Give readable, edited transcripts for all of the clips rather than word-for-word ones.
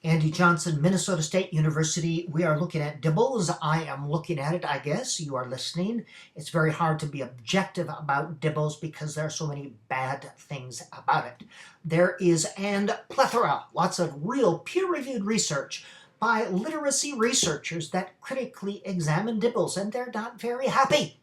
Andy Johnson, Minnesota State University. We are looking at DIBELS. I am looking at it, I guess. You are listening. It's very hard to be objective about DIBELS because there are so many bad things about it. There is and plethora, lots of real peer-reviewed research by literacy researchers that critically examine DIBELS, and they're not very happy.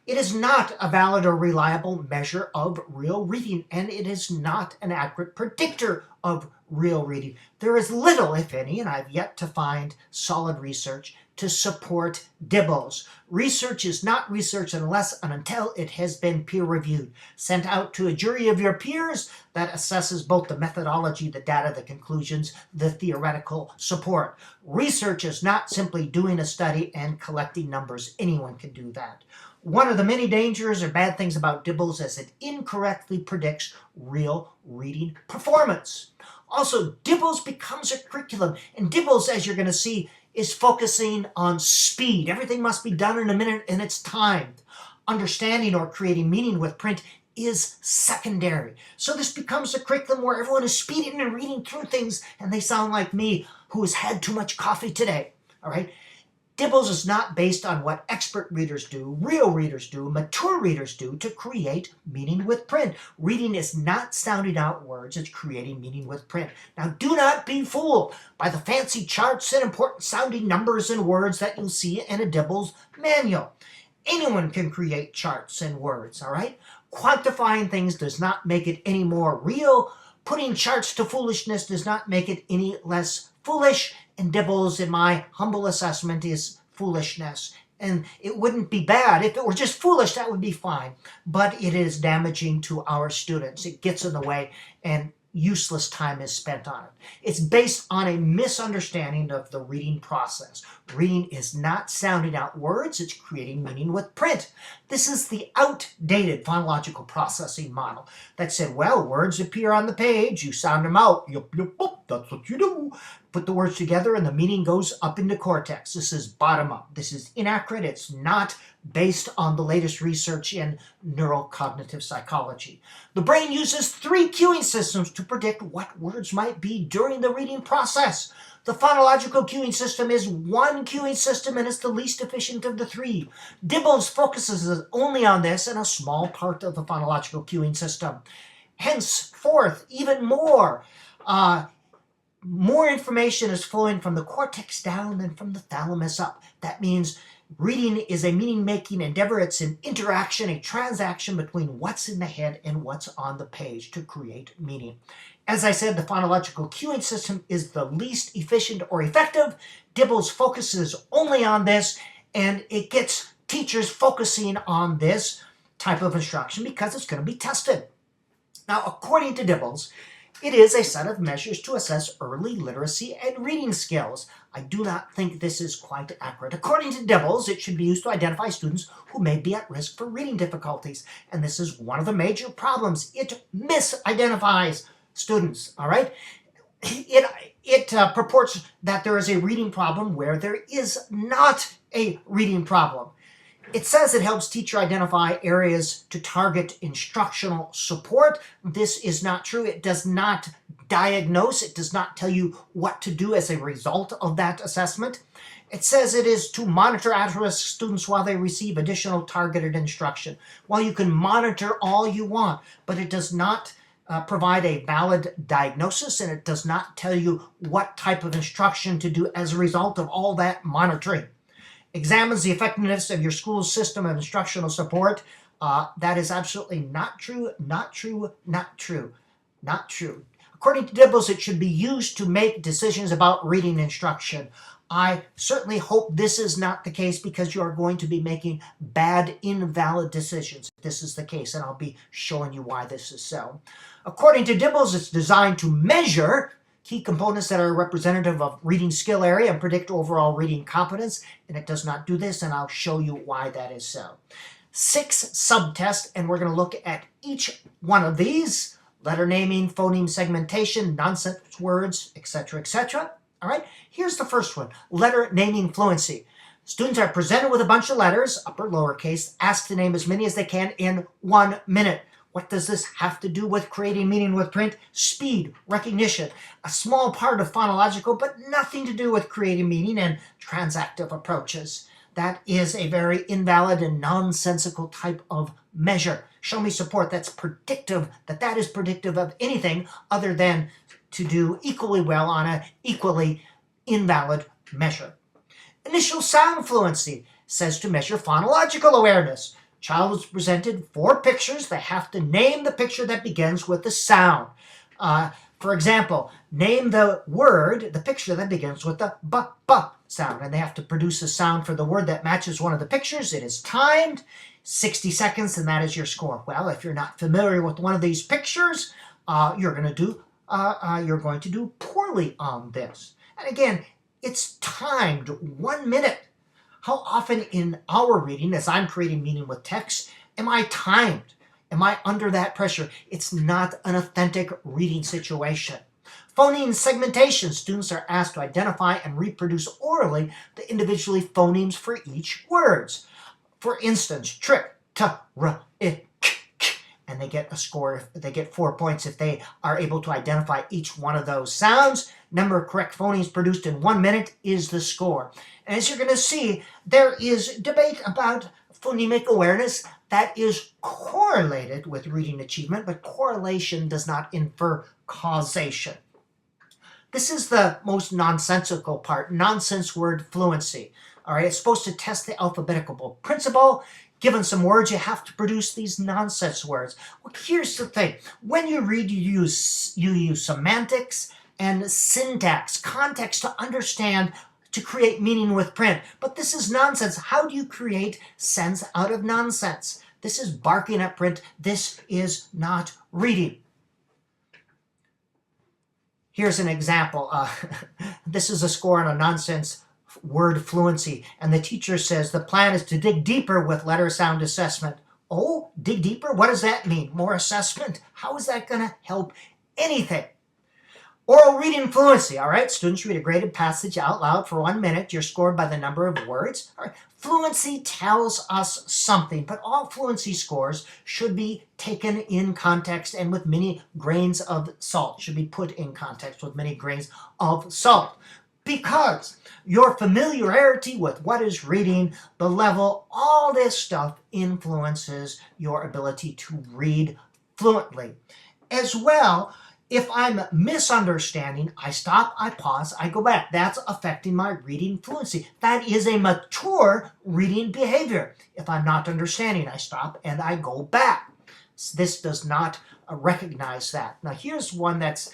It is not a valid or reliable measure of real reading, and it is not an accurate predictor of real reading. There is little, if any, and I've yet to find solid research to support DIBELS. Research is not research unless and until it has been peer-reviewed, sent out to a jury of your peers that assesses both the methodology, the data, the conclusions, the theoretical support. Research is not simply doing a study and collecting numbers. Anyone can do that. One of the many dangers or bad things about DIBELS is it incorrectly predicts real reading performance. Also, DIBELS becomes a curriculum, and DIBELS, as you're going to see, is focusing on speed. Everything must be done in a minute, and it's timed. Understanding or creating meaning with print is secondary. So this becomes a curriculum where everyone is speeding and reading through things, and they sound like me, who has had too much coffee today. All right? DIBELS is not based on what expert readers do, real readers do, mature readers do to create meaning with print. Reading is not sounding out words, it's creating meaning with print. Now, do not be fooled by the fancy charts and important sounding numbers and words that you'll see in a DIBELS manual. Anyone can create charts and words, all right? Quantifying things does not make it any more real. Putting charts to foolishness does not make it any less foolish, and DIBELS, in my humble assessment, is foolishness. And it wouldn't be bad. If it were just foolish, that would be fine. But it is damaging to our students. It gets in the way, and useless time is spent on it. It's based on a misunderstanding of the reading process. Reading is not sounding out words, it's creating meaning with print. This is the outdated phonological processing model that said, well, words appear on the page, you sound them out, yup, yup, yup, that's what you do. Put the words together and the meaning goes up into cortex. This is bottom up. This is inaccurate. It's not based on the latest research in neurocognitive psychology. The brain uses 3 cueing systems to predict what words might be during the reading process. The phonological cueing system is one cueing system, and it's the least efficient of the 3. DIBELS focuses only on this and a small part of the phonological cueing system. Henceforth, even more information is flowing from the cortex down than from the thalamus up. That means reading is a meaning-making endeavor. It's an interaction, a transaction between what's in the head and what's on the page to create meaning. As I said, the phonological cueing system is the least efficient or effective. DIBELS focuses only on this, and it gets teachers focusing on this type of instruction because it's going to be tested. Now, according to DIBELS, it is a set of measures to assess early literacy and reading skills. I do not think this is quite accurate. According to DIBELS, it should be used to identify students who may be at risk for reading difficulties. And this is one of the major problems. It misidentifies students, all right? It purports that there is a reading problem where there is not a reading problem. It says it helps teacher identify areas to target instructional support. This is not true. It does not diagnose. It does not tell you what to do as a result of that assessment. It says it is to monitor at-risk students while they receive additional targeted instruction. Well, you can monitor all you want, but it does not provide a valid diagnosis, and it does not tell you what type of instruction to do as a result of all that monitoring. Examines the effectiveness of your school's system of instructional support. That is absolutely not true, not true, not true, not true. According to DIBELS, it should be used to make decisions about reading instruction. I certainly hope this is not the case because you are going to be making bad, invalid decisions. This is the case, and I'll be showing you why this is so. According to DIBELS, it's designed to measure key components that are representative of reading skill area and predict overall reading competence, and it does not do this, and I'll show you why that is so. 6 subtests, and we're going to look at each one of these: letter naming, phoneme segmentation, nonsense words, etc., etc. All right, here's the first one, letter naming fluency. Students are presented with a bunch of letters, upper, lowercase, asked to name as many as they can in 1 minute. What does this have to do with creating meaning with print? Speed, recognition, a small part of phonological, but nothing to do with creating meaning and transactive approaches. That is a very invalid and nonsensical type of measure. Show me support that's predictive, that is predictive of anything other than to do equally well on an equally invalid measure. Initial sound fluency says to measure phonological awareness. Child is presented 4 pictures. They have to name the picture that begins with the sound. For example, name the word, the picture that begins with the b sound. And they have to produce a sound for the word that matches one of the pictures. It is timed, 60 seconds, and that is your score. Well, if you're not familiar with one of these pictures, you're going to do poorly on this. And again, it's timed 1 minute. How often in our reading, as I'm creating meaning with text, am I timed? Am I under that pressure? It's not an authentic reading situation. Phoneme segmentation. Students are asked to identify and reproduce orally the individually phonemes for each words. For instance, trick, t, r, I, k, k, and they get a score. They get 4 points if they are able to identify each one of those sounds. Number of correct phonemes produced in 1 minute is the score. And as you're going to see, there is debate about phonemic awareness that is correlated with reading achievement, but correlation does not infer causation. This is the most nonsensical part, nonsense word fluency. All right, it's supposed to test the alphabetical principle. Given some words, you have to produce these nonsense words. Well, here's the thing. When you read, you use semantics and syntax, context to understand, to create meaning with print. But this is nonsense. How do you create sense out of nonsense? This is barking at print. This is not reading. Here's an example. This is a score on a nonsense word fluency. And the teacher says the plan is to dig deeper with letter sound assessment. Oh, dig deeper? What does that mean? More assessment? How is that going to help anything? Oral reading fluency, all right? Students read a graded passage out loud for 1 minute. You're scored by the number of words. All right. Fluency tells us something, but all fluency scores should be taken in context and with many grains of salt. Should be put in context with many grains of salt. Because your familiarity with what is reading, the level, all this stuff influences your ability to read fluently. As well, if I'm misunderstanding, I stop, I pause, I go back. That's affecting my reading fluency. That is a mature reading behavior. If I'm not understanding, I stop and I go back. This does not recognize that. Now here's one that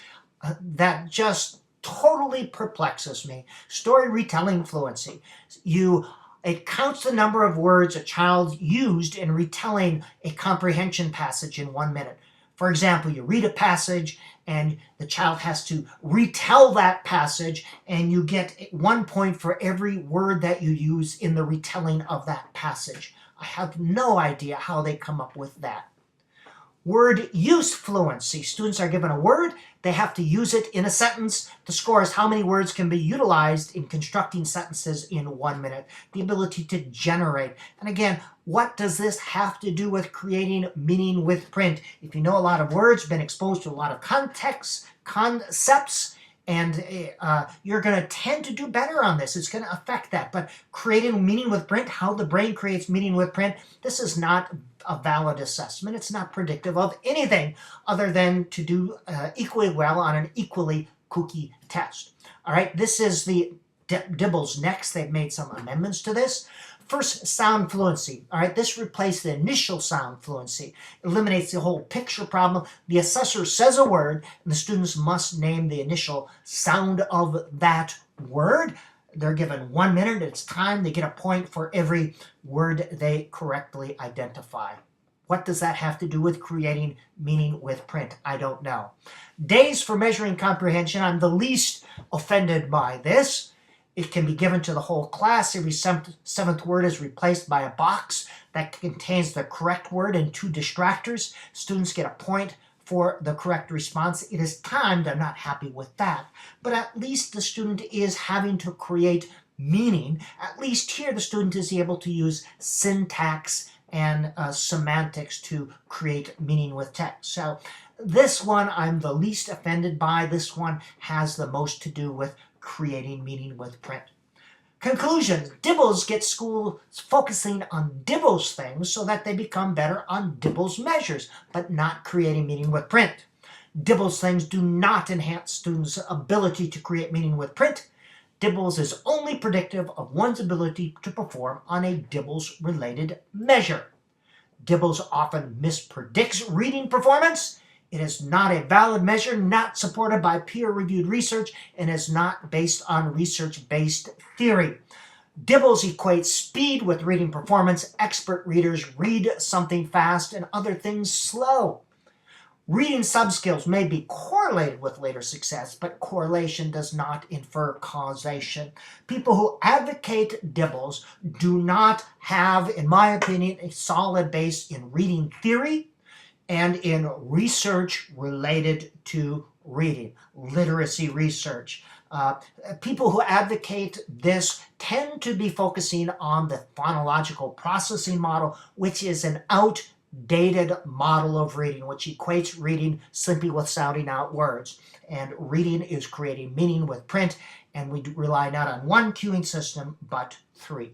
just totally perplexes me. Story retelling fluency. It counts the number of words a child used in retelling a comprehension passage in 1 minute. For example, you read a passage and the child has to retell that passage, and you get 1 point for every word that you use in the retelling of that passage. I have no idea how they come up with that. Word use fluency. Students are given a word. They have to use it in a sentence. The score is how many words can be utilized in constructing sentences in 1 minute. The ability to generate. And again, what does this have to do with creating meaning with print? If you know a lot of words, been exposed to a lot of concepts, and you're going to tend to do better on this. It's going to affect that. But creating meaning with print, how the brain creates meaning with print, this is not a valid assessment. It's not predictive of anything other than to do equally well on an equally kooky test. All right, this is the DIBELS next. They've made some amendments to this. First, sound fluency. All right, this replaced the initial sound fluency. Eliminates the whole picture problem. The assessor says a word, and the students must name the initial sound of that word. They're given 1 minute. It's time. They get a point for every word they correctly identify. What does that have to do with creating meaning with print? I don't know. Days for measuring comprehension. I'm the least offended by this. It can be given to the whole class. Every seventh word is replaced by a box that contains the correct word and 2 distractors. Students get a point for the correct response. It is timed. I'm not happy with that. But at least the student is having to create meaning. At least here the student is able to use syntax and semantics to create meaning with text. So this one I'm the least offended by. This one has the most to do with creating meaning with print. Conclusion: DIBELS get schools focusing on DIBELS things so that they become better on DIBELS measures, but not creating meaning with print. DIBELS things do not enhance students' ability to create meaning with print. DIBELS is only predictive of one's ability to perform on a DIBELS-related measure. DIBELS often mispredicts reading performance. It is not a valid measure, not supported by peer-reviewed research, and is not based on research-based theory. DIBELS equates speed with reading performance. Expert readers read something fast and other things slow. Reading subskills may be correlated with later success, but correlation does not infer causation. People who advocate DIBELS do not have, in my opinion, a solid base in reading theory and in research related to reading, literacy research. People who advocate this tend to be focusing on the phonological processing model, which is an outdated model of reading, which equates reading simply with sounding out words. And reading is creating meaning with print, and we rely not on one cueing system, but three.